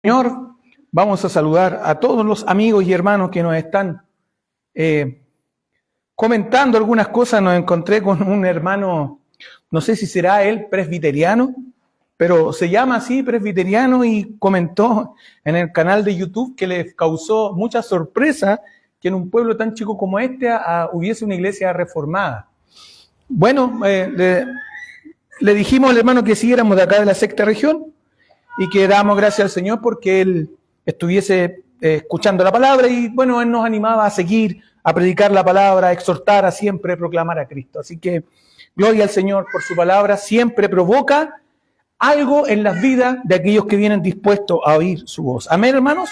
Señor, vamos a saludar a todos los amigos y hermanos que nos están comentando algunas cosas. Nos encontré con un hermano, no sé si será él presbiteriano, pero se llama así, presbiteriano, y comentó en el canal de YouTube que le causó mucha sorpresa que en un pueblo tan chico como este hubiese una iglesia reformada. Bueno, le dijimos al hermano que sí éramos de acá de la sexta región, y que damos gracias al Señor porque Él estuviese escuchando la palabra y bueno, Él nos animaba a seguir, a predicar la palabra, a exhortar, a siempre proclamar a Cristo. Así que gloria al Señor por su palabra, siempre provoca algo en las vidas de aquellos que vienen dispuestos a oír su voz. Amén, hermanos.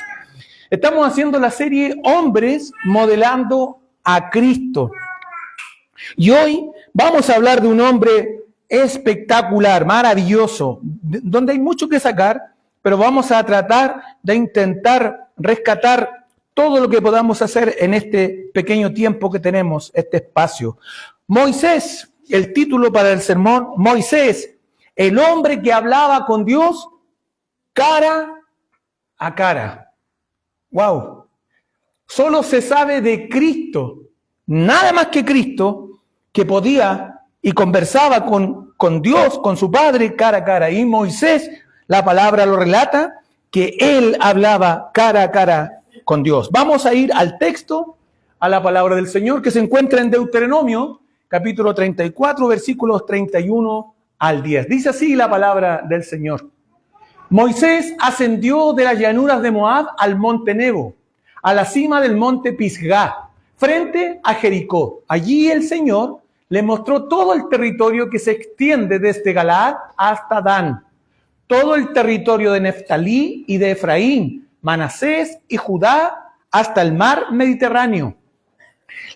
Estamos haciendo la serie Hombres modelando a Cristo. Y hoy vamos a hablar de un hombre espectacular, maravilloso, donde hay mucho que sacar, pero vamos a tratar de intentar rescatar todo lo que podamos hacer en este pequeño tiempo que tenemos, este espacio. Moisés, el título para el sermón, Moisés, el hombre que hablaba con Dios cara a cara. ¡Wow! Solo se sabe de Cristo, nada más que Cristo, que podía y conversaba con Dios, con su Padre, cara a cara. Y Moisés, la palabra lo relata, que él hablaba cara a cara con Dios. Vamos a ir al texto, a la palabra del Señor, que se encuentra en Deuteronomio, capítulo 34, versículos 31 al 10. Dice así la palabra del Señor. Moisés ascendió de las llanuras de Moab al monte Nebo, a la cima del monte Pisgá, frente a Jericó. Allí el Señor le mostró todo el territorio que se extiende desde Galaad hasta Dan, todo el territorio de Neftalí y de Efraín, Manasés y Judá, hasta el mar Mediterráneo.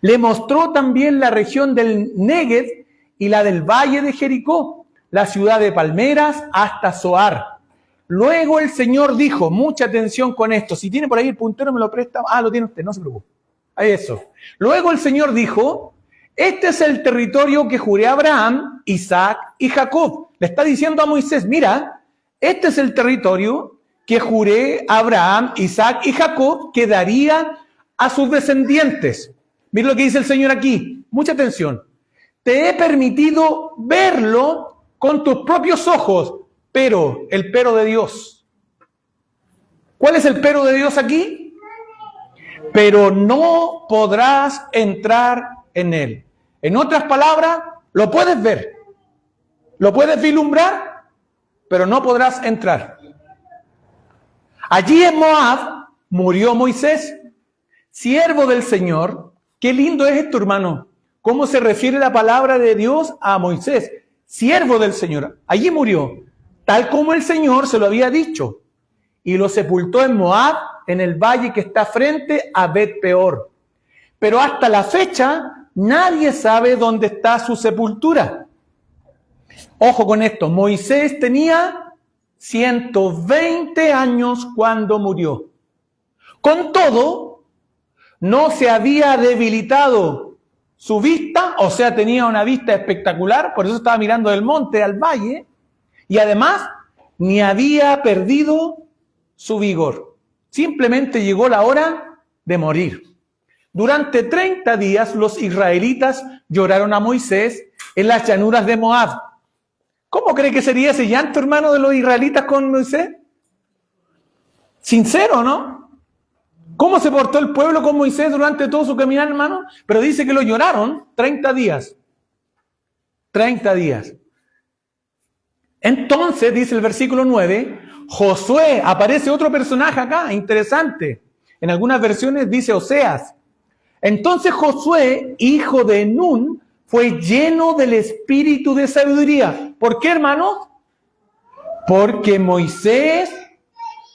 Le mostró también la región del Néguev y la del valle de Jericó, la ciudad de palmeras hasta Zoar. Luego el Señor dijo, mucha atención con esto, si tiene por ahí el puntero me lo presta, lo tiene usted, no se preocupe. Eso. Luego el Señor dijo, este es el territorio que juré a Abraham, Isaac y Jacob. Le está diciendo a Moisés, mira, este es el territorio que juré a Abraham, Isaac y Jacob que daría a sus descendientes. Mira lo que dice el Señor aquí. Mucha atención. Te he permitido verlo con tus propios ojos, pero, el pero de Dios. ¿Cuál es el pero de Dios aquí? Pero no podrás entrar en él. En otras palabras, lo puedes ver, lo puedes vislumbrar, pero no podrás entrar. Allí en Moab murió Moisés, siervo del Señor. Qué lindo es esto, hermano. ¿Cómo se refiere la palabra de Dios a Moisés? Siervo del Señor. Allí murió, tal como el Señor se lo había dicho. Y lo sepultó en Moab, en el valle que está frente a Bet-peor. Pero hasta la fecha, nadie sabe dónde está su sepultura. Ojo con esto, Moisés tenía 120 años cuando murió. Con todo, no se había debilitado su vista, o sea, tenía una vista espectacular, por eso estaba mirando del monte al valle, y además, ni había perdido su vigor. Simplemente llegó la hora de morir. Durante 30 días los israelitas lloraron a Moisés en las llanuras de Moab. ¿Cómo cree que sería ese llanto, hermano, de los israelitas con Moisés? Sincero, ¿no? ¿Cómo se portó el pueblo con Moisés durante todo su caminar, hermano? Pero dice que lo lloraron 30 días. 30 días. Entonces, dice el versículo 9, Josué, aparece otro personaje acá, interesante. En algunas versiones dice Oseas. Entonces Josué, hijo de Nun, fue lleno del espíritu de sabiduría. ¿Por qué, hermanos? Porque Moisés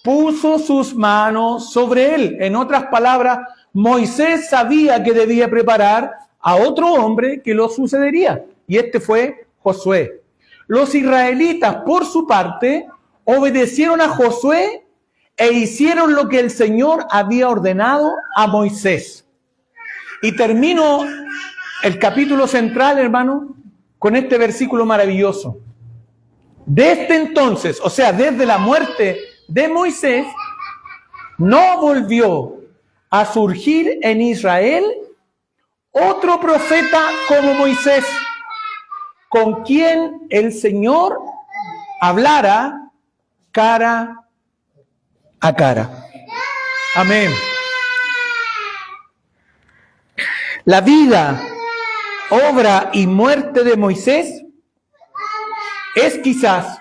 puso sus manos sobre él. En otras palabras, Moisés sabía que debía preparar a otro hombre que lo sucedería. Y este fue Josué. Los israelitas, por su parte, obedecieron a Josué e hicieron lo que el Señor había ordenado a Moisés. Y termino el capítulo central, hermano, con este versículo maravilloso. Desde entonces, o sea, desde la muerte de Moisés, no volvió a surgir en Israel otro profeta como Moisés, con quien el Señor hablara cara a cara. Amén. La vida, obra y muerte de Moisés es quizás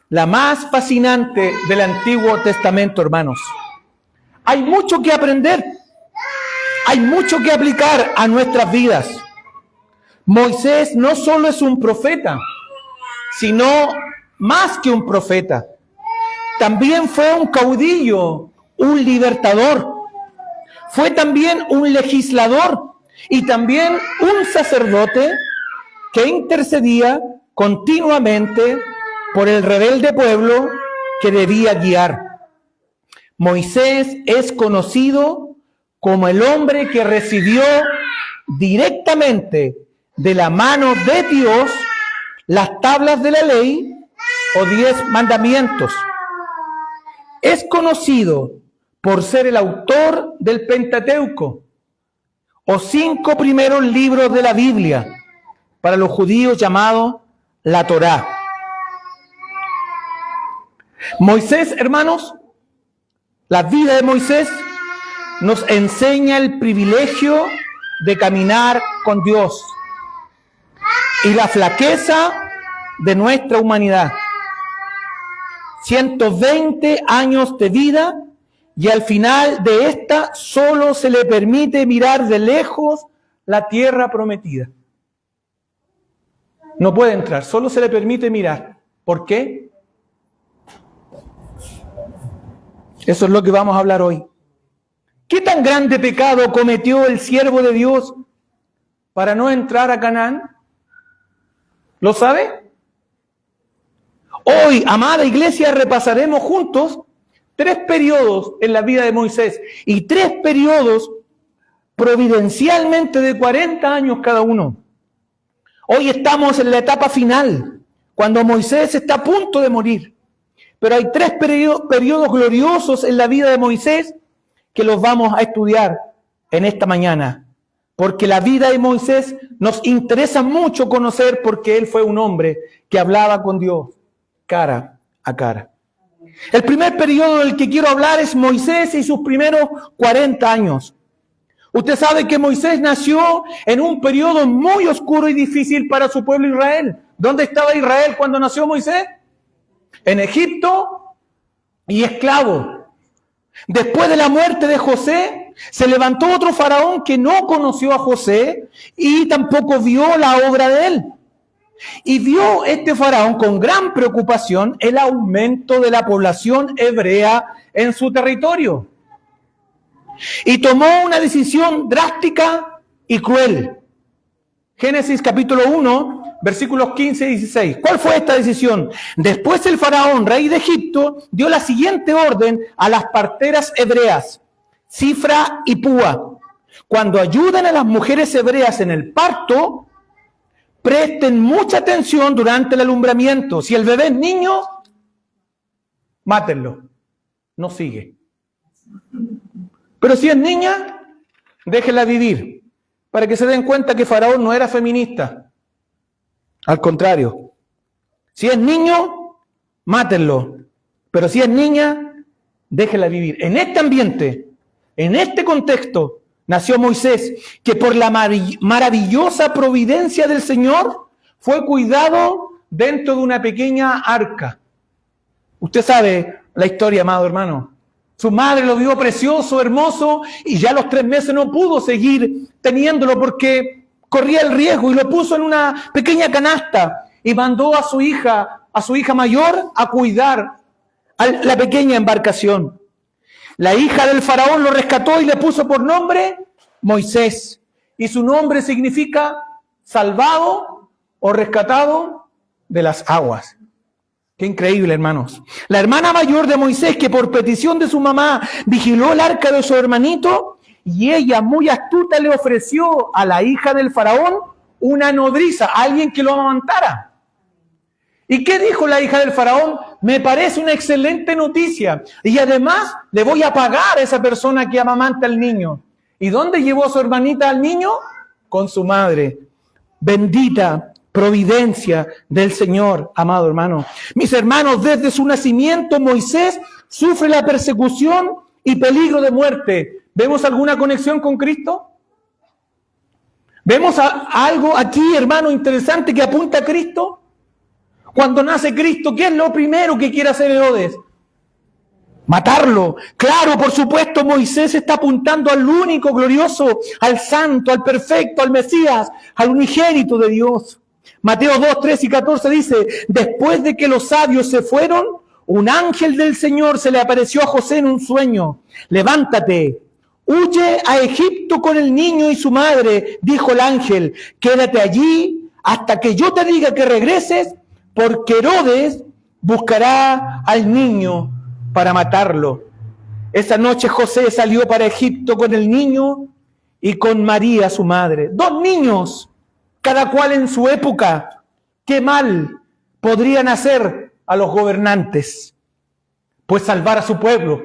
la más fascinante del Antiguo Testamento, hermanos. Hay mucho que aprender, hay mucho que aplicar a nuestras vidas. Moisés no solo es un profeta, sino más que un profeta. También fue un caudillo, un libertador. Fue también un legislador y también un sacerdote que intercedía continuamente por el rebelde pueblo que debía guiar. Moisés es conocido como el hombre que recibió directamente de la mano de Dios las tablas de la ley o 10 mandamientos. Es conocido por ser el autor del Pentateuco, o 5 primeros libros de la Biblia, para los judíos llamado la Torá. Moisés, hermanos, la vida de Moisés nos enseña el privilegio de caminar con Dios y la flaqueza de nuestra humanidad. 120 años de vida y al final de esta solo se le permite mirar de lejos la tierra prometida. No puede entrar, solo se le permite mirar. ¿Por qué? Eso es lo que vamos a hablar hoy. ¿Qué tan grande pecado cometió el siervo de Dios para no entrar a Canaán? ¿Lo sabe? Hoy, amada iglesia, repasaremos juntos 3 periodos en la vida de Moisés y 3 periodos providencialmente de 40 años cada uno. Hoy estamos en la etapa final, cuando Moisés está a punto de morir. Pero hay 3 periodos gloriosos en la vida de Moisés que los vamos a estudiar en esta mañana. Porque la vida de Moisés nos interesa mucho conocer, porque él fue un hombre que hablaba con Dios cara a cara. El primer periodo del que quiero hablar es Moisés y sus primeros 40 años. Usted sabe que Moisés nació en un periodo muy oscuro y difícil para su pueblo Israel. ¿Dónde estaba Israel cuando nació Moisés? En Egipto y esclavo. Después de la muerte de José, se levantó otro faraón que no conoció a José y tampoco vio la obra de él. Y vio este faraón con gran preocupación el aumento de la población hebrea en su territorio. Y tomó una decisión drástica y cruel. Génesis capítulo 1, versículos 15 y 16. ¿Cuál fue esta decisión? Después el faraón, rey de Egipto, dio la siguiente orden a las parteras hebreas, Cifra y Púa. Cuando ayuden a las mujeres hebreas en el parto, presten mucha atención durante el alumbramiento. Si el bebé es niño, mátenlo. No sigue. Pero si es niña, déjenla vivir. Para que se den cuenta que Faraón no era feminista. Al contrario. Si es niño, mátenlo. Pero si es niña, déjenla vivir. En este ambiente, en este contexto, nació Moisés, que por la maravillosa providencia del Señor fue cuidado dentro de una pequeña arca. Usted sabe la historia, amado hermano. Su madre lo vio precioso, hermoso, y ya a los 3 meses no pudo seguir teniéndolo porque corría el riesgo y lo puso en una pequeña canasta y mandó a su hija mayor a cuidar a la pequeña embarcación. La hija del faraón lo rescató y le puso por nombre Moisés. Y su nombre significa salvado o rescatado de las aguas. Qué increíble, hermanos. La hermana mayor de Moisés, que por petición de su mamá vigiló el arca de su hermanito, y ella muy astuta le ofreció a la hija del faraón una nodriza, alguien que lo amamantara. ¿Y qué dijo la hija del faraón? Me parece una excelente noticia. Y además le voy a pagar a esa persona que amamanta al niño. ¿Y dónde llevó a su hermanita al niño? Con su madre. Bendita providencia del Señor, amado hermano. Mis hermanos, desde su nacimiento Moisés sufre la persecución y peligro de muerte. ¿Vemos alguna conexión con Cristo? ¿Vemos algo aquí, hermano, interesante que apunta a Cristo? Cuando nace Cristo, ¿qué es lo primero que quiere hacer Herodes? Matarlo. Claro, por supuesto, Moisés está apuntando al único glorioso, al santo, al perfecto, al Mesías, al unigénito de Dios. Mateo 2, 3 y 14 dice, después de que los sabios se fueron, un ángel del Señor se le apareció a José en un sueño. Levántate, huye a Egipto con el niño y su madre, dijo el ángel. Quédate allí hasta que yo te diga que regreses, porque Herodes buscará al niño para matarlo. Esa noche José salió para Egipto con el niño y con María, su madre. 2 niños, cada cual en su época. ¿Qué mal podrían hacer a los gobernantes? Pues salvar a su pueblo.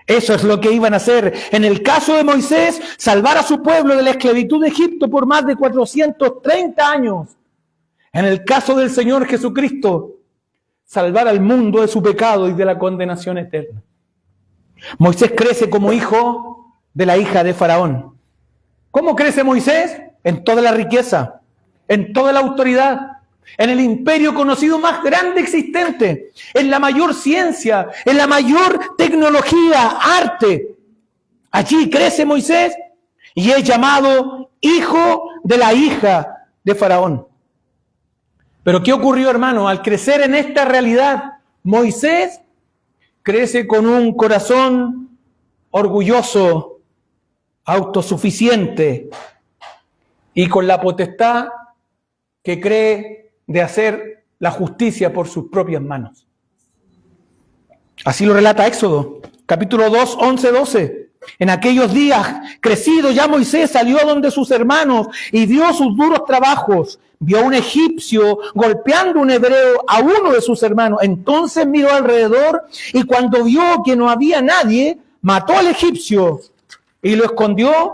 Eso es lo que iban a hacer. En el caso de Moisés, salvar a su pueblo de la esclavitud de Egipto por más de 430 años. En el caso del Señor Jesucristo, salvar al mundo de su pecado y de la condenación eterna. Moisés crece como hijo de la hija de Faraón. ¿Cómo crece Moisés? En toda la riqueza, en toda la autoridad, en el imperio conocido más grande existente, en la mayor ciencia, en la mayor tecnología, arte. Allí crece Moisés y es llamado hijo de la hija de Faraón. Pero ¿qué ocurrió, hermano? Al crecer en esta realidad, Moisés crece con un corazón orgulloso, autosuficiente y con la potestad que cree de hacer la justicia por sus propias manos. Así lo relata Éxodo, capítulo 2, 11, 12. En aquellos días, crecido ya Moisés salió donde sus hermanos y vio sus duros trabajos. Vio a un egipcio golpeando a un hebreo, a uno de sus hermanos. Entonces miró alrededor y cuando vio que no había nadie, mató al egipcio y lo escondió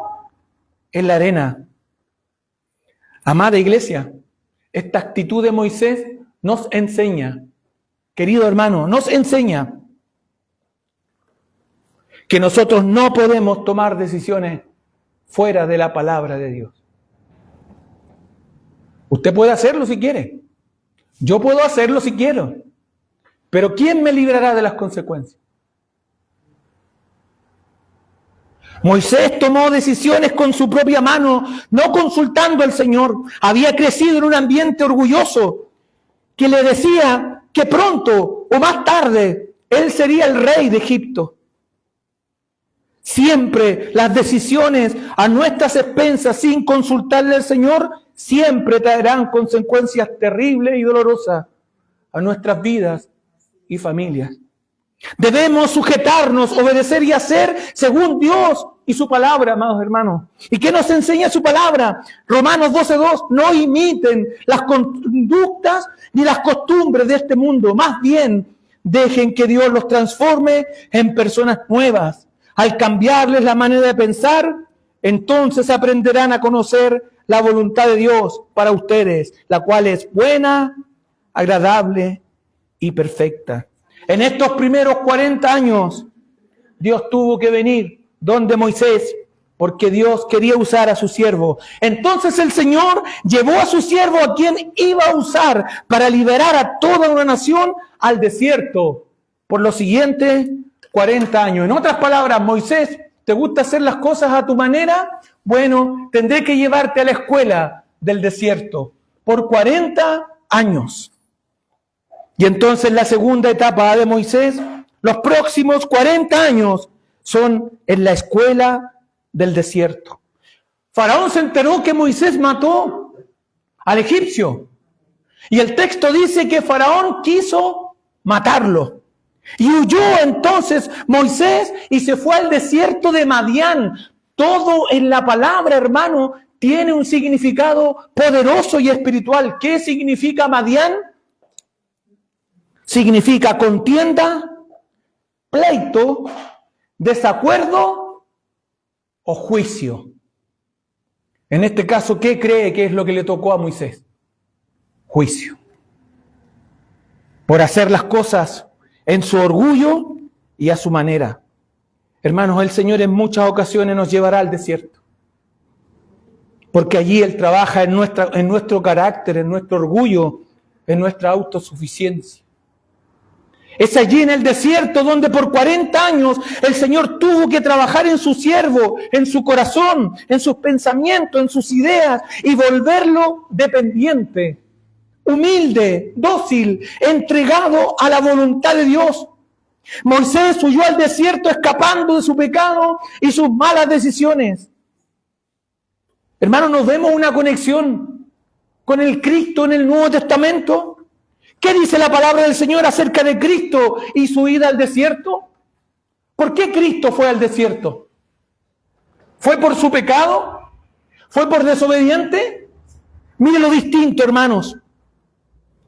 en la arena. Amada iglesia, esta actitud de Moisés nos enseña, querido hermano, nos enseña que nosotros no podemos tomar decisiones fuera de la palabra de Dios. Usted puede hacerlo si quiere. Yo puedo hacerlo si quiero. Pero ¿quién me librará de las consecuencias? Moisés tomó decisiones con su propia mano, no consultando al Señor. Había crecido en un ambiente orgulloso que le decía que pronto o más tarde él sería el rey de Egipto. Siempre las decisiones a nuestras expensas sin consultarle al Señor siempre traerán consecuencias terribles y dolorosas a nuestras vidas y familias. Debemos sujetarnos, obedecer y hacer según Dios y su palabra, amados hermanos. ¿Y qué nos enseña su palabra? Romanos 12:2, no imiten las conductas ni las costumbres de este mundo. Más bien, dejen que Dios los transforme en personas nuevas. Al cambiarles la manera de pensar, entonces aprenderán a conocer la voluntad de Dios para ustedes, la cual es buena, agradable y perfecta. En estos primeros 40 años, Dios tuvo que venir donde Moisés, porque Dios quería usar a su siervo. Entonces el Señor llevó a su siervo, a quien iba a usar para liberar a toda una nación, al desierto por los siguientes 40 años. En otras palabras, Moisés, ¿te gusta hacer las cosas a tu manera? Bueno, tendré que llevarte a la escuela del desierto por 40 años. Y entonces la segunda etapa de Moisés, los próximos 40 años son en la escuela del desierto. Faraón se enteró que Moisés mató al egipcio. Y el texto dice que Faraón quiso matarlo. Y huyó entonces Moisés y se fue al desierto de Madián. Todo en la palabra, hermano, tiene un significado poderoso y espiritual. ¿Qué significa Madián? significa contienda, pleito, desacuerdo o juicio. En este caso, ¿qué cree que es lo que le tocó a Moisés? Juicio. Por hacer las cosas en su orgullo y a su manera. Hermanos, el Señor en muchas ocasiones nos llevará al desierto. Porque allí Él trabaja en nuestro carácter, en nuestro orgullo, en nuestra autosuficiencia. Es allí en el desierto donde por 40 años el Señor tuvo que trabajar en su siervo, en su corazón, en sus pensamientos, en sus ideas y volverlo dependiente, humilde, dócil, entregado a la voluntad de Dios. Moisés huyó al desierto escapando de su pecado y sus malas decisiones. Hermanos, ¿nos vemos una conexión con el Cristo en el Nuevo Testamento? ¿Qué dice la palabra del Señor acerca de Cristo y su ida al desierto? ¿Por qué Cristo fue al desierto? ¿Fue por su pecado? ¿Fue por desobediente? Miren lo distinto, hermanos.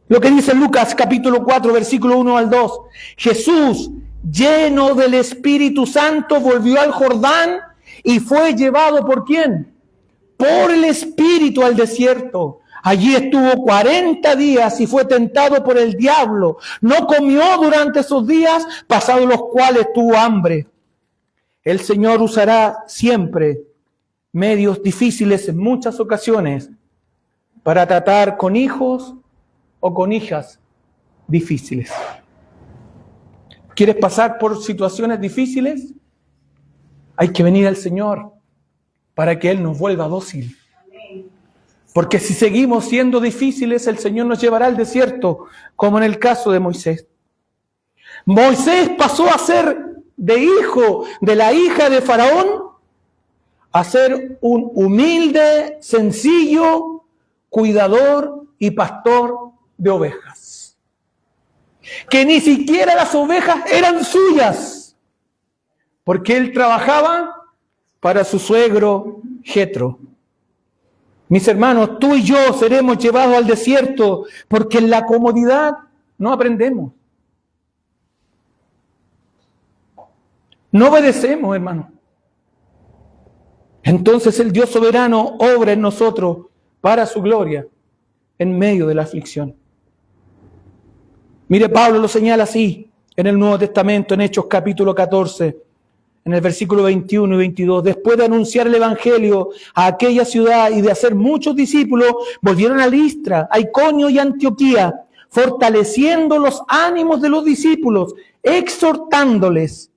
Lo que dice Lucas capítulo 4, versículo 1 al 2. Jesús, lleno del Espíritu Santo, volvió al Jordán y fue llevado ¿por quién? Por el Espíritu al desierto. Allí estuvo 40 días y fue tentado por el diablo. No comió durante esos días, pasados los cuales tuvo hambre. El Señor usará siempre medios difíciles en muchas ocasiones para tratar con hijos o con hijas difíciles. ¿Quieres pasar por situaciones difíciles? Hay que venir al Señor para que Él nos vuelva dócil. Porque si seguimos siendo difíciles, el Señor nos llevará al desierto, como en el caso de Moisés. Moisés pasó a ser de hijo de la hija de Faraón a ser un humilde, sencillo, cuidador y pastor de ovejas. Que ni siquiera las ovejas eran suyas, porque él trabajaba para su suegro Jetro. Mis hermanos, tú y yo seremos llevados al desierto porque en la comodidad no aprendemos. No obedecemos, hermano. Entonces el Dios soberano obra en nosotros para su gloria en medio de la aflicción. Mire, Pablo lo señala así en el Nuevo Testamento, en Hechos capítulo 14. En el versículo 21 y 22, después de anunciar el Evangelio a aquella ciudad y de hacer muchos discípulos, volvieron a Listra, a Iconio y Antioquía, fortaleciendo los ánimos de los discípulos, exhortándoles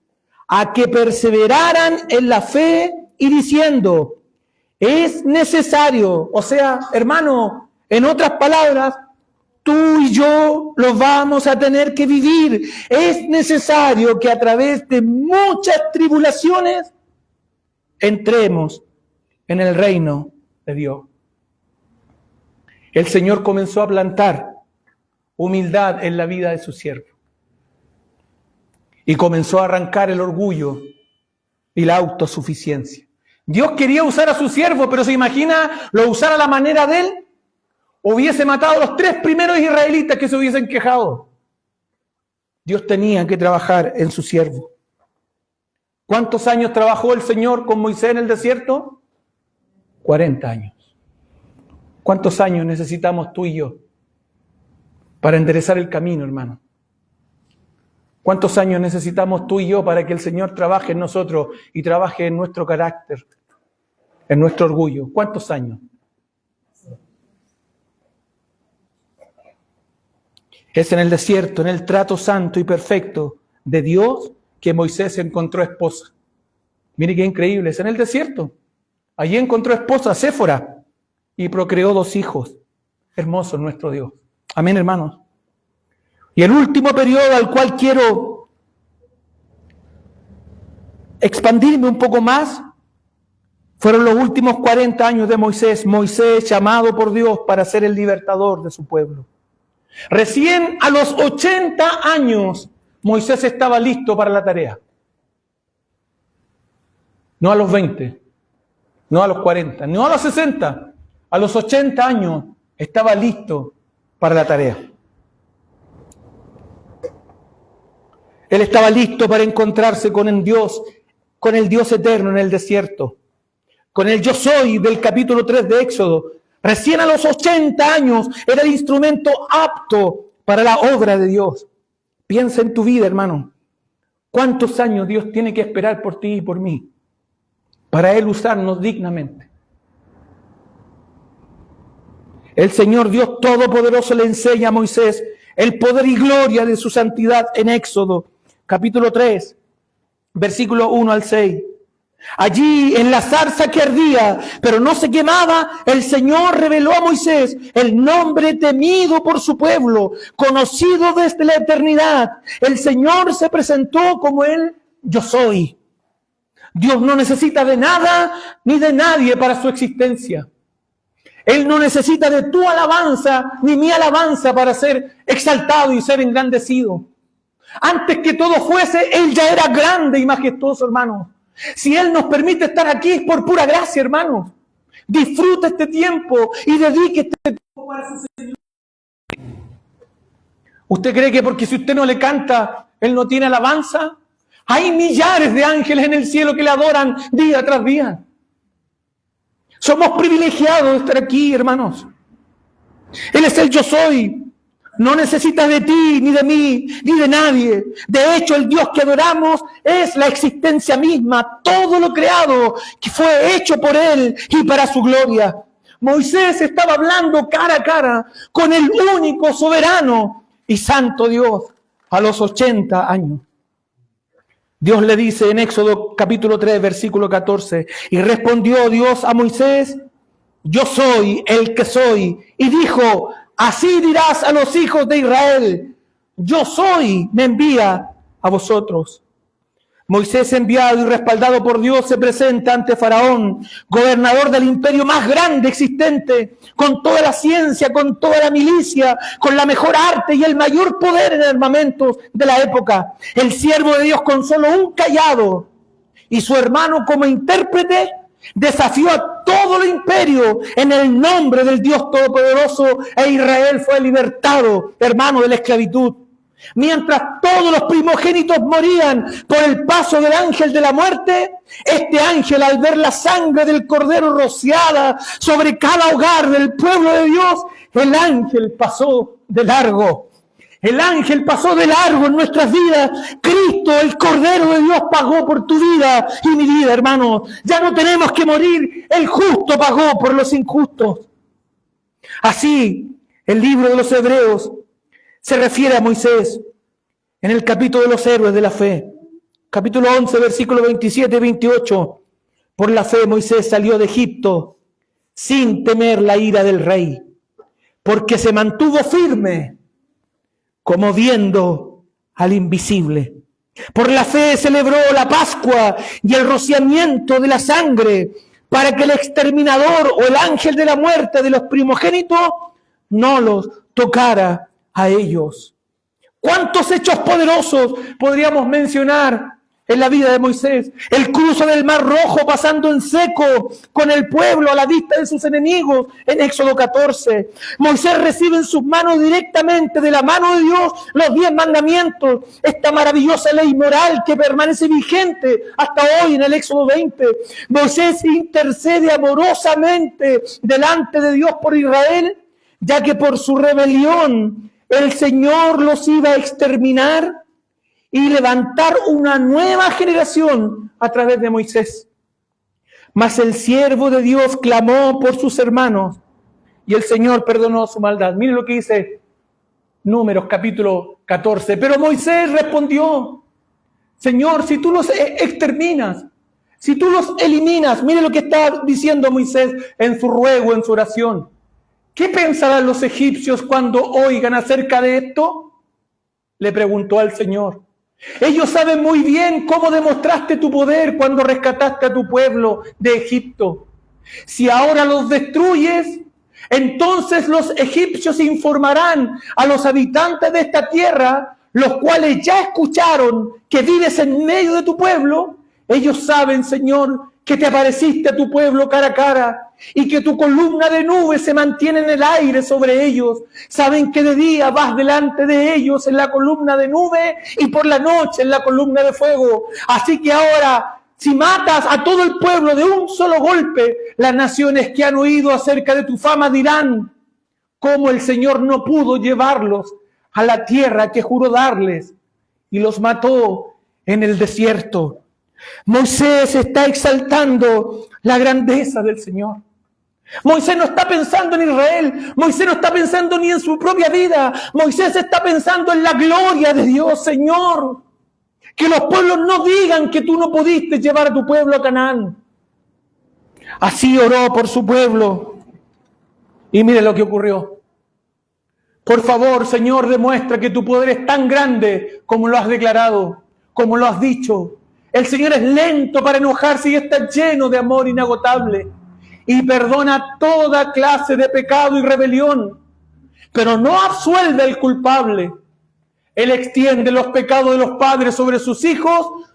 a que perseveraran en la fe y diciendo, es necesario, o sea, hermano, en otras palabras, tú y yo los vamos a tener que vivir. Es necesario que a través de muchas tribulaciones entremos en el reino de Dios. El Señor comenzó a plantar humildad en la vida de su siervo. Y comenzó a arrancar el orgullo y la autosuficiencia. Dios quería usar a su siervo, pero se imagina lo usara a la manera de él. Hubiese matado a los 3 primeros israelitas que se hubiesen quejado. Dios tenía que trabajar en su siervo. ¿Cuántos años trabajó el Señor con Moisés en el desierto? 40 años. ¿Cuántos años necesitamos tú y yo para enderezar el camino, hermano? ¿Cuántos años necesitamos tú y yo para que el Señor trabaje en nosotros y trabaje en nuestro carácter, en nuestro orgullo? ¿Cuántos años? Es en el desierto, en el trato santo y perfecto de Dios, que Moisés encontró esposa. Mire qué increíble, es en el desierto. Allí encontró esposa, Séfora, y procreó 2 hijos. Hermoso nuestro Dios. Amén, hermanos. Y el último periodo al cual quiero expandirme un poco más, fueron los últimos 40 años de Moisés. Moisés llamado por Dios para ser el libertador de su pueblo. Recién a los 80 años Moisés estaba listo para la tarea. No a los 20, no a los 40, no a los 60. A los 80 años estaba listo para la tarea. Él estaba listo para encontrarse con el Dios eterno en el desierto, con el yo soy del capítulo 3 de Éxodo. Recién a los 80 años era el instrumento apto para la obra de Dios. Piensa en tu vida, hermano. ¿Cuántos años Dios tiene que esperar por ti y por mí para Él usarnos dignamente? El Señor Dios Todopoderoso le enseña a Moisés el poder y gloria de su santidad en Éxodo, capítulo 3, versículo 1 al 6. Allí, en la zarza que ardía, pero no se quemaba, el Señor reveló a Moisés el nombre temido por su pueblo, conocido desde la eternidad. El Señor se presentó como el yo soy. Dios no necesita de nada ni de nadie para su existencia. Él no necesita de tu alabanza ni mi alabanza para ser exaltado y ser engrandecido. Antes que todo fuese, Él ya era grande y majestuoso, hermano. Si Él nos permite estar aquí es por pura gracia, hermano. Disfruta este tiempo y dedique este tiempo para su Señor. ¿Usted cree que porque si usted no le canta, Él no tiene alabanza? Hay millares de ángeles en el cielo que le adoran día tras día. Somos privilegiados de estar aquí, hermanos. Él es el yo soy. No necesita de ti, ni de mí, ni de nadie. De hecho, el Dios que adoramos es la existencia misma. Todo lo creado que fue hecho por Él y para su gloria. Moisés estaba hablando cara a cara con el único soberano y santo Dios a los 80 años. Dios le dice en Éxodo capítulo 3, versículo 14, y respondió Dios a Moisés, yo soy el que soy. Y dijo, así dirás a los hijos de Israel, yo soy, me envía a vosotros. Moisés, enviado y respaldado por Dios, se presenta ante Faraón, gobernador del imperio más grande existente, con toda la ciencia, con toda la milicia, con la mejor arte y el mayor poder en armamentos de la época. El siervo de Dios con solo un cayado y su hermano como intérprete desafió a todo el imperio en el nombre del Dios Todopoderoso e Israel fue libertado, hermano, de la esclavitud. Mientras todos los primogénitos morían por el paso del ángel de la muerte, este ángel, al ver la sangre del cordero rociada sobre cada hogar del pueblo de Dios, el ángel pasó de largo. El ángel pasó de largo en nuestras vidas. Cristo, el Cordero de Dios, pagó por tu vida y mi vida, hermano. Ya no tenemos que morir. El justo pagó por los injustos. Así, el libro de los Hebreos se refiere a Moisés en el capítulo de los héroes de la fe. Capítulo 11, versículo 27 y 28. Por la fe Moisés salió de Egipto sin temer la ira del rey, porque se mantuvo firme como viendo al invisible. Por la fe celebró la Pascua y el rociamiento de la sangre para que el exterminador o el ángel de la muerte de los primogénitos no los tocara a ellos. ¿Cuántos hechos poderosos podríamos mencionar en la vida de Moisés? El cruce del Mar Rojo pasando en seco con el pueblo a la vista de sus enemigos en Éxodo 14. Moisés recibe en sus manos directamente de la mano de Dios los 10 mandamientos, esta maravillosa ley moral que permanece vigente hasta hoy en el Éxodo 20. Moisés intercede amorosamente delante de Dios por Israel, ya que por su rebelión el Señor los iba a exterminar y levantar una nueva generación a través de Moisés. Mas el siervo de Dios clamó por sus hermanos y el Señor perdonó su maldad. Miren lo que dice Números capítulo 14. Pero Moisés respondió, Señor, si tú los exterminas, si tú los eliminas, miren lo que está diciendo Moisés en su ruego, en su oración. ¿Qué pensarán los egipcios cuando oigan acerca de esto? Le preguntó al Señor. Ellos saben muy bien cómo demostraste tu poder cuando rescataste a tu pueblo de Egipto. Si ahora los destruyes, entonces los egipcios informarán a los habitantes de esta tierra, los cuales ya escucharon que vives en medio de tu pueblo, Ellos saben, Señor, que te apareciste a tu pueblo cara a cara y que tu columna de nube se mantiene en el aire sobre ellos. Saben que de día vas delante de ellos en la columna de nube y por la noche en la columna de fuego. Así que ahora, si matas a todo el pueblo de un solo golpe, las naciones que han oído acerca de tu fama dirán cómo el Señor no pudo llevarlos a la tierra que juró darles y los mató en el desierto. Moisés está exaltando la grandeza del Señor. Moisés no está pensando en Israel. Moisés no está pensando ni en su propia vida. Moisés está pensando en la gloria de Dios. Señor, que los pueblos no digan que tú no pudiste llevar a tu pueblo a Canaán. Así oró por su pueblo. Y mire lo que ocurrió. Por favor, Señor, demuestra que tu poder es tan grande como lo has declarado, como lo has dicho. El Señor es lento para enojarse y está lleno de amor inagotable. Y perdona toda clase de pecado y rebelión, pero no absuelve al culpable. Él extiende los pecados de los padres sobre sus hijos.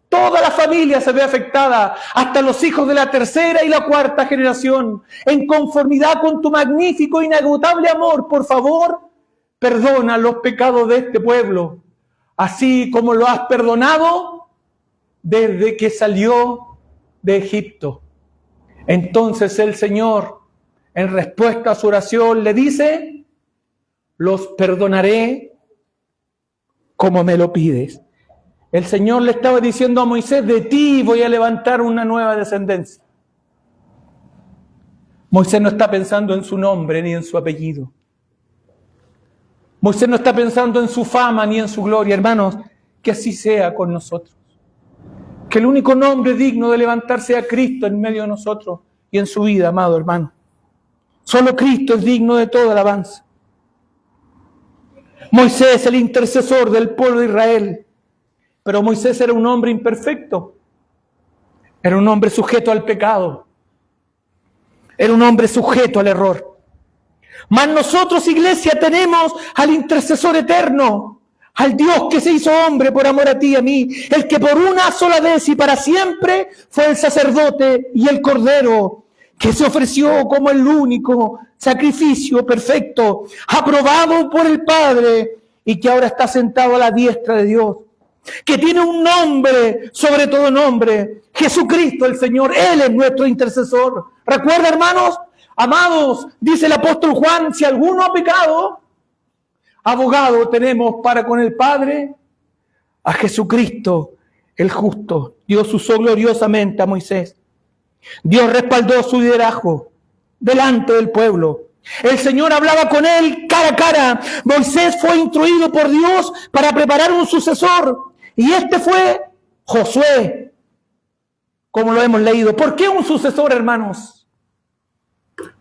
Toda la familia se ve afectada, hasta los hijos de la tercera y la cuarta generación. En conformidad con tu magnífico e inagotable amor, por favor, perdona los pecados de este pueblo, así como lo has perdonado desde que salió de Egipto. Entonces el Señor, en respuesta a su oración, le dice: los perdonaré como me lo pides. El Señor le estaba diciendo a Moisés: de ti voy a levantar una nueva descendencia. Moisés no está pensando en su nombre ni en su apellido. Moisés no está pensando en su fama ni en su gloria. Hermanos, que así sea con nosotros. Que el único nombre digno de levantar sea Cristo en medio de nosotros y en su vida, amado hermano. Solo Cristo es digno de toda alabanza. Moisés, el intercesor del pueblo de Israel. Pero Moisés era un hombre imperfecto. Era un hombre sujeto al pecado. Era un hombre sujeto al error. Mas nosotros, iglesia, tenemos al intercesor eterno, al Dios que se hizo hombre por amor a ti y a mí, el que por una sola vez y para siempre fue el sacerdote y el cordero, que se ofreció como el único sacrificio perfecto, aprobado por el Padre, y que ahora está sentado a la diestra de Dios, que tiene un nombre sobre todo nombre, Jesucristo el Señor. Él es nuestro intercesor. ¿Recuerda, hermanos? Amados, dice el apóstol Juan: si alguno ha pecado, abogado tenemos para con el Padre, a Jesucristo el justo. Dios usó gloriosamente a Moisés. Dios respaldó su liderazgo delante del pueblo. El Señor hablaba con él cara a cara. Moisés fue instruido por Dios para preparar un sucesor. Y este fue Josué, como lo hemos leído. ¿Por qué un sucesor, hermanos?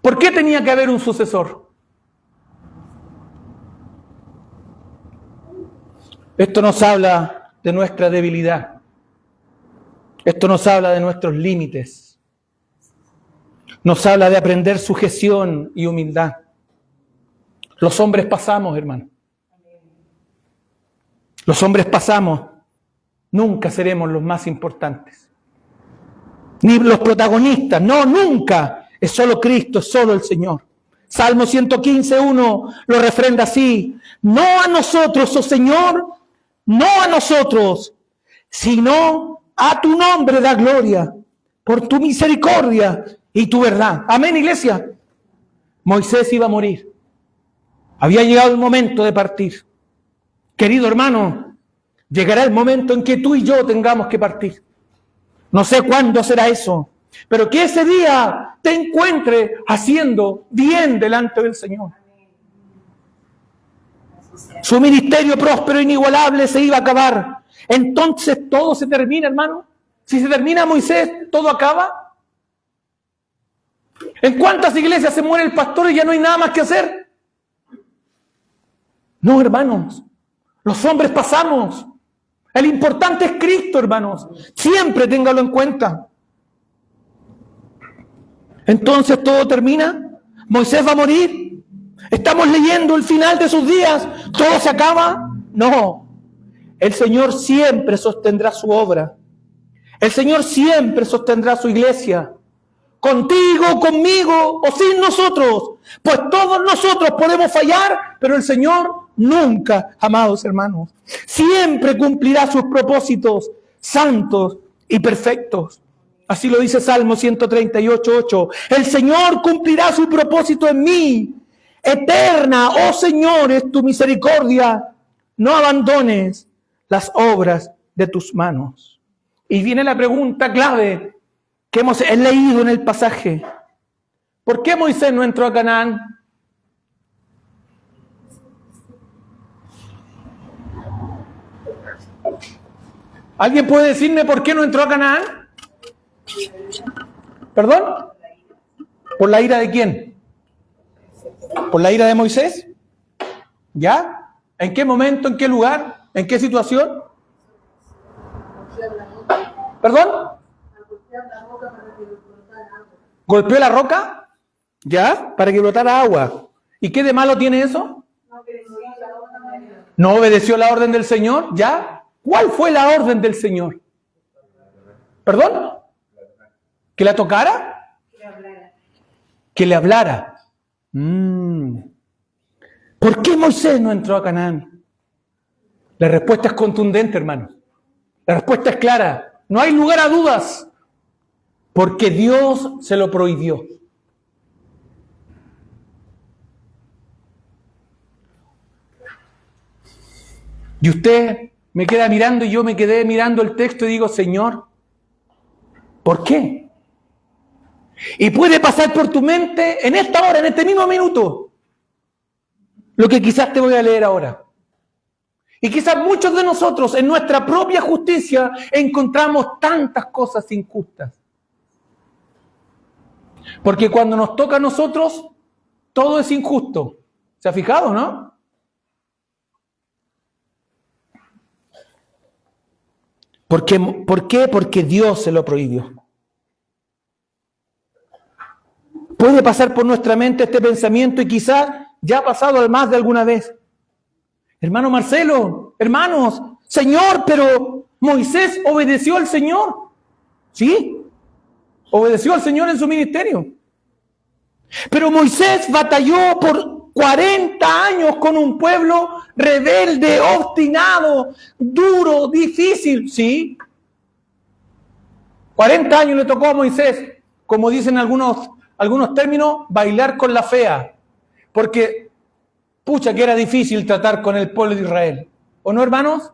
¿Por qué tenía que haber un sucesor? Esto nos habla de nuestra debilidad. Esto nos habla de nuestros límites. Nos habla de aprender sujeción y humildad. Los hombres pasamos, hermano. Los hombres pasamos. Nunca seremos los más importantes. Ni los protagonistas. No, nunca. Es solo Cristo, es solo el Señor. Salmo 115:1 lo refrenda así: no a nosotros, oh Señor, no a nosotros, sino a tu nombre da gloria, por tu misericordia y tu verdad. Amén, iglesia. Moisés iba a morir. Había llegado el momento de partir. Querido hermano, llegará el momento en que tú y yo tengamos que partir. No sé cuándo será eso, pero que ese día te encuentre haciendo bien delante del Señor. Su ministerio próspero e inigualable se iba a acabar. Entonces todo se termina, hermano. Si se termina Moisés, ¿todo acaba? ¿En cuántas iglesias se muere el pastor y ya no hay nada más que hacer? No, hermanos. Los hombres pasamos. El importante es Cristo, hermanos. Siempre téngalo en cuenta. Entonces todo termina. Moisés va a morir. Estamos leyendo el final de sus días. ¿Todo se acaba? No. El Señor siempre sostendrá su obra. El Señor siempre sostendrá su iglesia, contigo, conmigo o sin nosotros, pues todos nosotros podemos fallar, pero el Señor nunca, amados hermanos, siempre cumplirá sus propósitos santos y perfectos. Así lo dice Salmo 138:8. El Señor cumplirá su propósito en mí. Eterna, oh Señor, es tu misericordia. No abandones las obras de tus manos. Y viene la pregunta clave que hemos leído en el pasaje. ¿Por qué Moisés no entró a Canaán? ¿Alguien puede decirme por qué no entró a Canaán? ¿Perdón? ¿Por la ira de quién? ¿Por la ira de Moisés? ¿Ya? ¿En qué momento? ¿En qué lugar? ¿En qué situación? ¿Perdón? ¿Golpeó la roca? ¿Ya? Para que brotara agua. ¿Y qué de malo tiene eso? ¿No obedeció la orden del Señor? ¿Ya? ¿Cuál fue la orden del Señor? ¿Perdón? ¿Que la tocara? Que le hablara. ¿Por qué Moisés no entró a Canaán? La respuesta es contundente, hermano. La respuesta es clara. No hay lugar a dudas. Porque Dios se lo prohibió. Y usted me queda mirando y yo me quedé mirando el texto y digo, Señor, ¿por qué? Y puede pasar por tu mente en esta hora, en este mismo minuto, lo que quizás te voy a leer ahora. Y quizás muchos de nosotros en nuestra propia justicia encontramos tantas cosas injustas. Porque cuando nos toca a nosotros, todo es injusto. ¿Se ha fijado, no? ¿Por qué? Porque Dios se lo prohibió. Puede pasar por nuestra mente este pensamiento y quizás ya ha pasado más de alguna vez. Hermano Marcelo, hermanos, Señor, pero Moisés obedeció al Señor. ¿Sí? Obedeció al Señor en su ministerio. Pero Moisés batalló por 40 años con un pueblo rebelde, obstinado, duro, difícil. ¿Sí? 40 años le tocó a Moisés, como dicen algunos términos, bailar con la fea. Porque, pucha, que era difícil tratar con el pueblo de Israel. ¿O no, hermanos?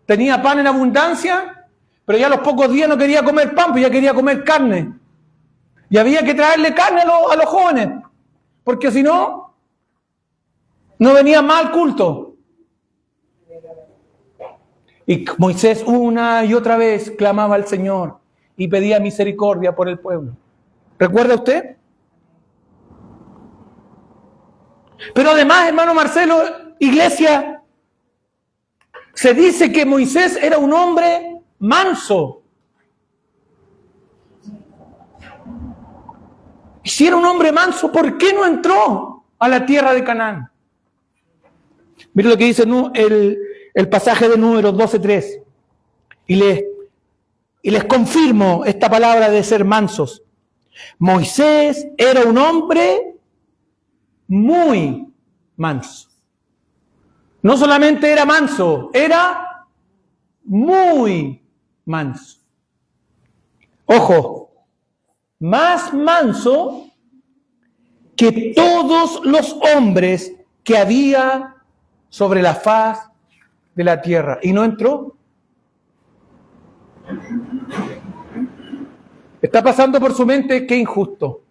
Tenía pan en abundancia, pero ya a los pocos días no quería comer pan, pues ya quería comer carne. Y había que traerle carne a los jóvenes, porque si no, no venía mal culto. Y Moisés una y otra vez clamaba al Señor y pedía misericordia por el pueblo. ¿Recuerda usted? Pero además, hermano Marcelo, iglesia, se dice que Moisés era un hombre manso. Y si era un hombre manso, ¿por qué no entró a la tierra de Canaán? Mire lo que dice el pasaje de Números 12:3. Y les confirmo esta palabra de ser mansos. Moisés era un hombre muy manso. No solamente era manso, era muy manso. Ojo, más manso que todos los hombres que había sobre la faz de la tierra. Y no entró. Está pasando por su mente, qué injusto.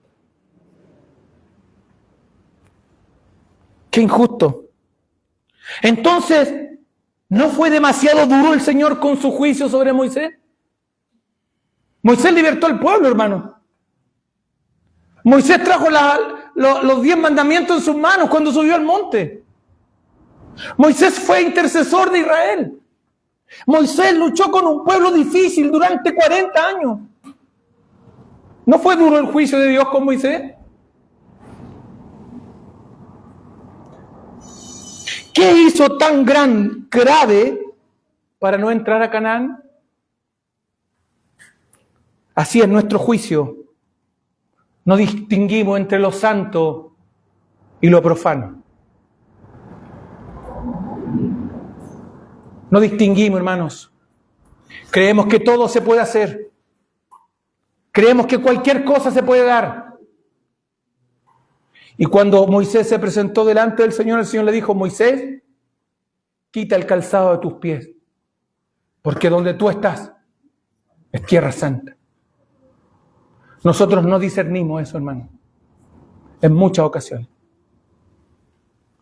Qué injusto. Entonces, ¿no fue demasiado duro el Señor con su juicio sobre Moisés? Moisés libertó al pueblo, hermano. Moisés trajo los 10 mandamientos en sus manos cuando subió al monte. Moisés fue intercesor de Israel. Moisés luchó con un pueblo difícil durante 40 años. ¿No fue duro el juicio de Dios con Moisés? ¿Qué hizo tan grave para no entrar a Canaán? Así es nuestro juicio. No distinguimos entre lo santo y lo profano. No distinguimos, hermanos. Creemos que todo se puede hacer. Creemos que cualquier cosa se puede dar. Y cuando Moisés se presentó delante del Señor, el Señor le dijo: Moisés, quita el calzado de tus pies, porque donde tú estás es tierra santa. Nosotros no discernimos eso, hermano. En muchas ocasiones.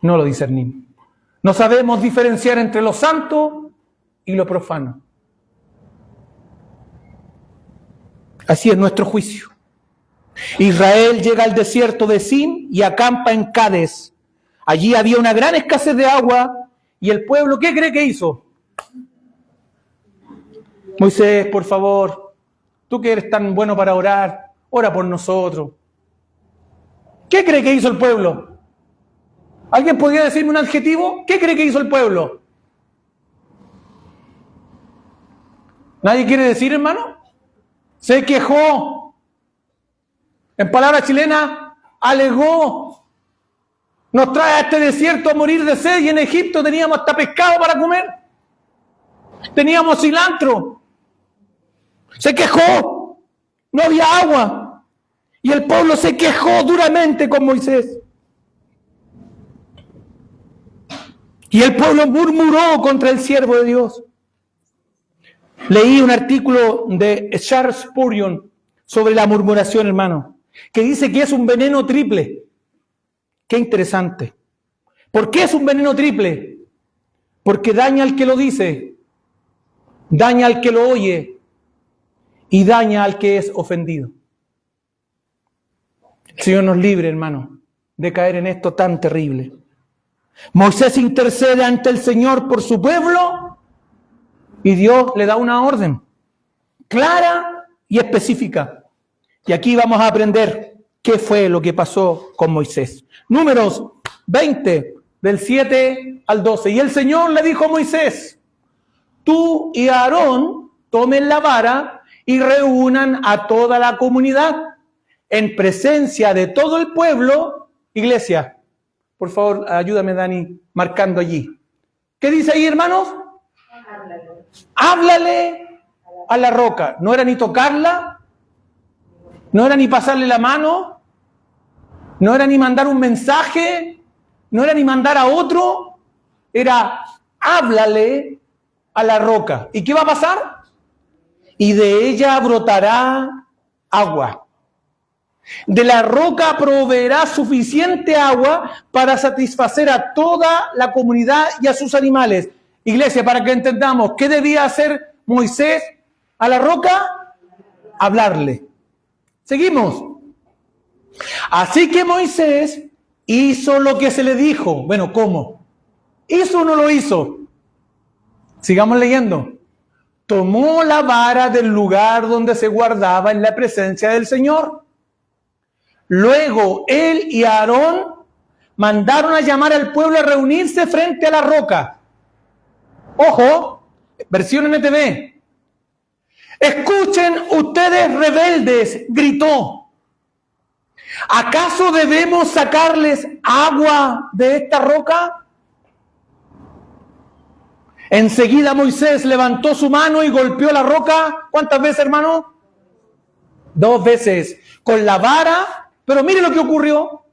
No lo discernimos. No sabemos diferenciar entre lo santo y lo profano. Así es nuestro juicio. Israel llega al desierto de Sin y acampa en Cades. Allí había una gran escasez de agua y el pueblo, ¿qué cree que hizo? Moisés, por favor, tú que eres tan bueno para orar, ora por nosotros. ¿Qué cree que hizo el pueblo? ¿Alguien podría decirme un adjetivo? ¿Qué cree que hizo el pueblo? ¿Nadie quiere decir, hermano? Se quejó. En palabras chilenas, alegó. Nos trae a este desierto a morir de sed y en Egipto teníamos hasta pescado para comer. Teníamos cilantro. Se quejó. No había agua. Y el pueblo se quejó duramente con Moisés. Y el pueblo murmuró contra el siervo de Dios. Leí un artículo de Charles Spurgeon sobre la murmuración, hermano, que dice que es un veneno triple. Qué interesante. ¿Por qué es un veneno triple? Porque daña al que lo dice, daña al que lo oye y daña al que es ofendido. El Señor nos libre, hermano, de caer en esto tan terrible. Moisés intercede ante el Señor por su pueblo y Dios le da una orden clara y específica. Y aquí vamos a aprender qué fue lo que pasó con Moisés. Números 20, del 7 al 12. Y el Señor le dijo a Moisés: tú y Aarón tomen la vara y reúnan a toda la comunidad en presencia de todo el pueblo. Iglesia, por favor, ayúdame, Dani, marcando allí. ¿Qué dice ahí, hermanos? Háblale a la roca. No era ni tocarla, no era ni pasarle la mano, no era ni mandar un mensaje, no era ni mandar a otro, era háblale a la roca. ¿Y qué va a pasar? Y de ella brotará agua. De la roca proveerá suficiente agua para satisfacer a toda la comunidad y a sus animales. Iglesia, para que entendamos, ¿qué debía hacer Moisés a la roca? Hablarle. Seguimos. Así que Moisés hizo lo que se le dijo. Bueno, ¿cómo? ¿Hizo o no lo hizo? Sigamos leyendo. Tomó la vara del lugar donde se guardaba en la presencia del Señor. Luego él y Aarón mandaron a llamar al pueblo a reunirse frente a la roca. Ojo, versión NTV. Escuchen ustedes rebeldes, gritó. ¿Acaso debemos sacarles agua de esta roca? Enseguida Moisés levantó su mano y golpeó la roca. ¿Cuántas veces, hermano? 2 veces. Con la vara. Pero mire lo que ocurrió.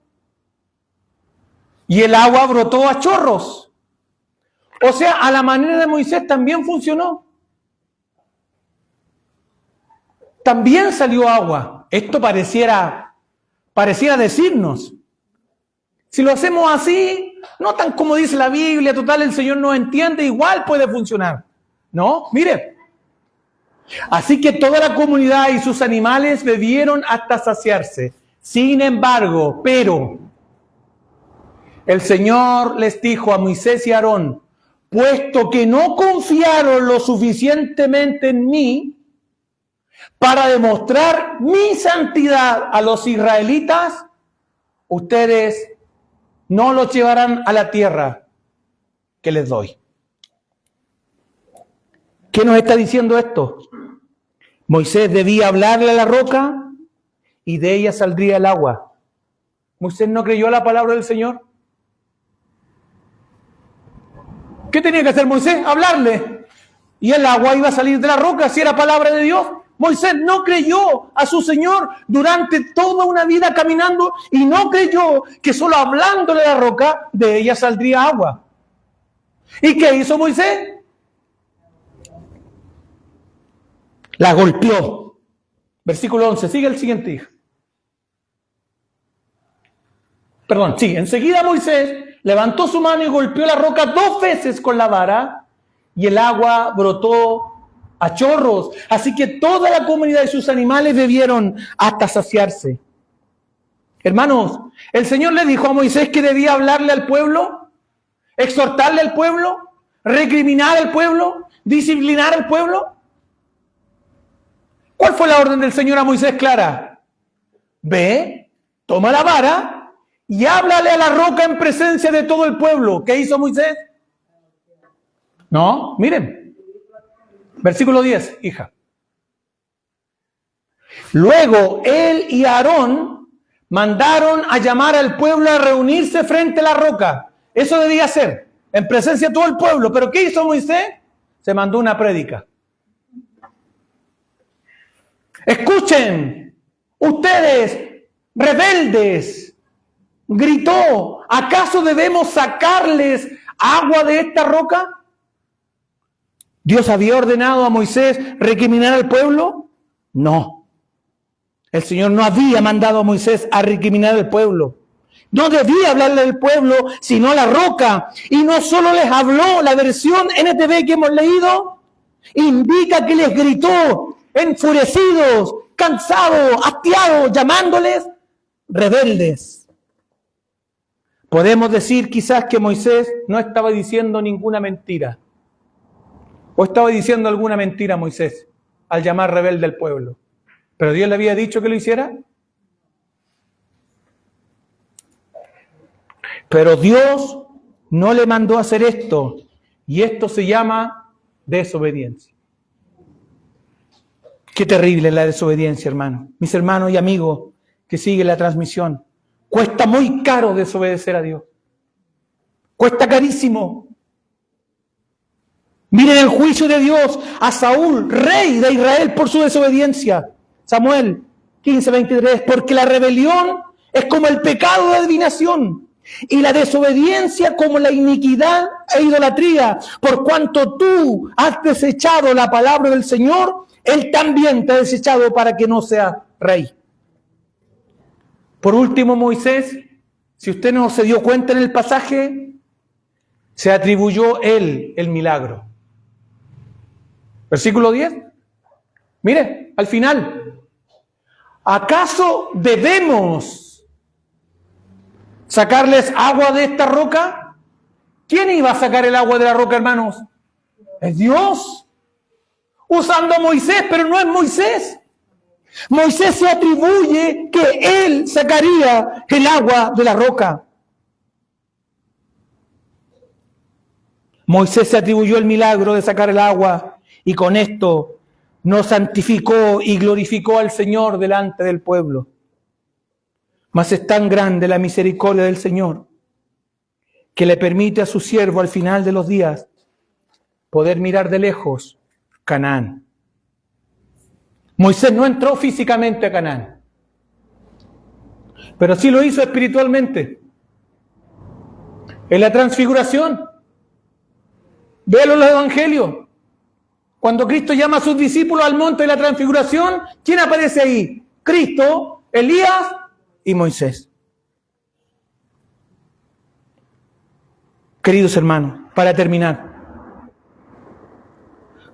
Y el agua brotó a chorros. O sea, a la manera de Moisés también funcionó. También salió agua. Esto pareciera decirnos: si lo hacemos así, no tan como dice la Biblia, total, el Señor nos entiende, igual puede funcionar. No, mire. Así que toda la comunidad y sus animales bebieron hasta saciarse. Sin embargo, el Señor les dijo a Moisés y a Aarón: puesto que no confiaron lo suficientemente en mí para demostrar mi santidad a los israelitas, ustedes no los llevarán a la tierra que les doy. ¿Qué nos está diciendo esto? Moisés debía hablarle a la roca y de ella saldría el agua. ¿Moisés no creyó a la palabra del Señor? ¿Qué tenía que hacer Moisés? Hablarle. Y el agua iba a salir de la roca si era palabra de Dios. Moisés no creyó a su Señor durante toda una vida caminando y no creyó que solo hablándole a la roca de ella saldría agua. ¿Y qué hizo Moisés? La golpeó. Versículo 11. Sigue el siguiente, hija. Perdón, sí. Enseguida Moisés levantó su mano y golpeó la roca 2 veces con la vara y el agua brotó a chorros. Así que toda la comunidad y sus animales bebieron hasta saciarse. Hermanos, el Señor le dijo a Moisés que debía hablarle al pueblo, exhortarle al pueblo, recriminar al pueblo, disciplinar al pueblo. ¿Cuál fue la orden del Señor a Moisés clara? Ve, toma la vara y háblale a la roca en presencia de todo el pueblo. ¿Qué hizo Moisés? No, miren. Versículo 10, hija. Luego él y Aarón mandaron a llamar al pueblo a reunirse frente a la roca. Eso debía ser, en presencia de todo el pueblo. ¿Pero qué hizo Moisés? Se mandó una prédica. Escuchen, ustedes, rebeldes, gritó, ¿acaso debemos sacarles agua de esta roca? ¿Dios había ordenado a Moisés recriminar al pueblo? No. El Señor no había mandado a Moisés a recriminar al pueblo. No debía hablarle al pueblo, sino a la roca. Y no solo les habló, la versión NTV que hemos leído indica que les gritó, enfurecidos, cansados, hastiados, llamándoles rebeldes. Podemos decir quizás que Moisés no estaba diciendo ninguna mentira. ¿O estaba diciendo alguna mentira Moisés al llamar rebelde al pueblo? ¿Pero Dios le había dicho que lo hiciera? Pero Dios no le mandó a hacer esto. Y esto se llama desobediencia. Qué terrible la desobediencia, hermano. Mis hermanos y amigos que siguen la transmisión. Cuesta muy caro desobedecer a Dios. Cuesta carísimo. Miren el juicio de Dios a Saúl, rey de Israel, por su desobediencia. Samuel 15:23. Porque la rebelión es como el pecado de adivinación y la desobediencia como la iniquidad e idolatría. Por cuanto tú has desechado la palabra del Señor, Él también te ha desechado para que no seas rey. Por último, Moisés, si usted no se dio cuenta en el pasaje, se atribuyó él el milagro. Versículo 10. Mire, al final. ¿Acaso debemos sacarles agua de esta roca? ¿Quién iba a sacar el agua de la roca, hermanos? Es Dios. Usando a Moisés, pero no es Moisés. Moisés se atribuye que él sacaría el agua de la roca. Moisés se atribuyó el milagro de sacar el agua y con esto nos santificó y glorificó al Señor delante del pueblo. Mas es tan grande la misericordia del Señor que le permite a su siervo al final de los días poder mirar de lejos Canaán. Moisés no entró físicamente a Canaán, pero sí lo hizo espiritualmente. En la transfiguración, véalo en los evangelios. Cuando Cristo llama a sus discípulos al monte de la transfiguración, ¿quién aparece ahí? Cristo, Elías y Moisés. Queridos hermanos, para terminar,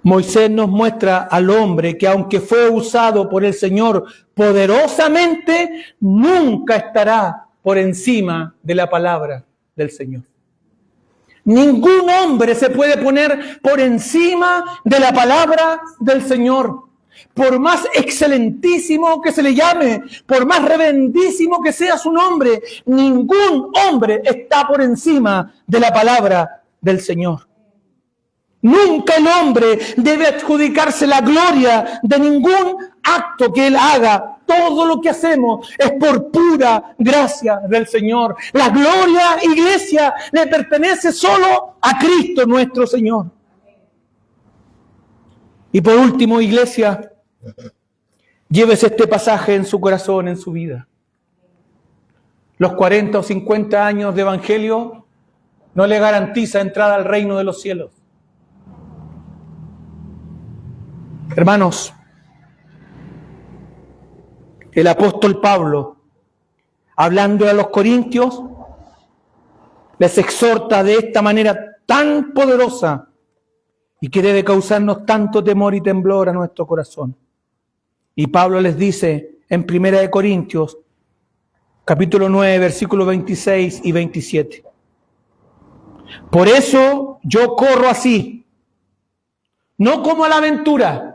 Moisés nos muestra al hombre que aunque fue usado por el Señor poderosamente, nunca estará por encima de la palabra del Señor. Ningún hombre se puede poner por encima de la palabra del Señor. Por más excelentísimo que se le llame, por más reverendísimo que sea su nombre, ningún hombre está por encima de la palabra del Señor. Nunca el hombre debe adjudicarse la gloria de ningún acto que él haga. Todo lo que hacemos es por pura gracia del Señor. La gloria, iglesia, le pertenece solo a Cristo nuestro Señor. Y por último, iglesia, llévese este pasaje en su corazón, en su vida. Los 40 o 50 años de evangelio no le garantiza entrada al reino de los cielos. Hermanos, el apóstol Pablo, hablando a los corintios, les exhorta de esta manera tan poderosa y que debe causarnos tanto temor y temblor a nuestro corazón. Y Pablo les dice en 1 Corintios, capítulo 9, versículos 26 y 27. Por eso yo corro así, no como a la aventura.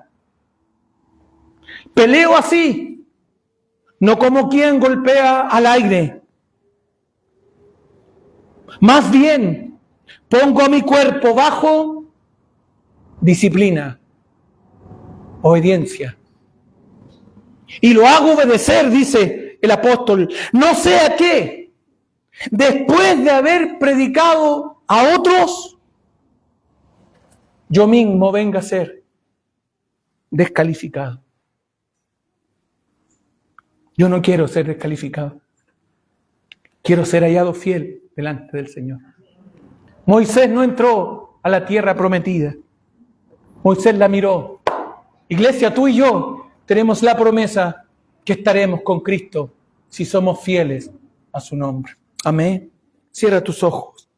Peleo así, no como quien golpea al aire. Más bien, pongo a mi cuerpo bajo disciplina, obediencia. Y lo hago obedecer, dice el apóstol, no sea que, después de haber predicado a otros, yo mismo venga a ser descalificado. Yo no quiero ser descalificado. Quiero ser hallado fiel delante del Señor. Moisés no entró a la tierra prometida. Moisés la miró. Iglesia, tú y yo tenemos la promesa que estaremos con Cristo si somos fieles a su nombre. Amén. Cierra tus ojos.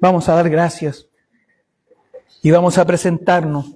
Vamos a dar gracias y vamos a presentarnos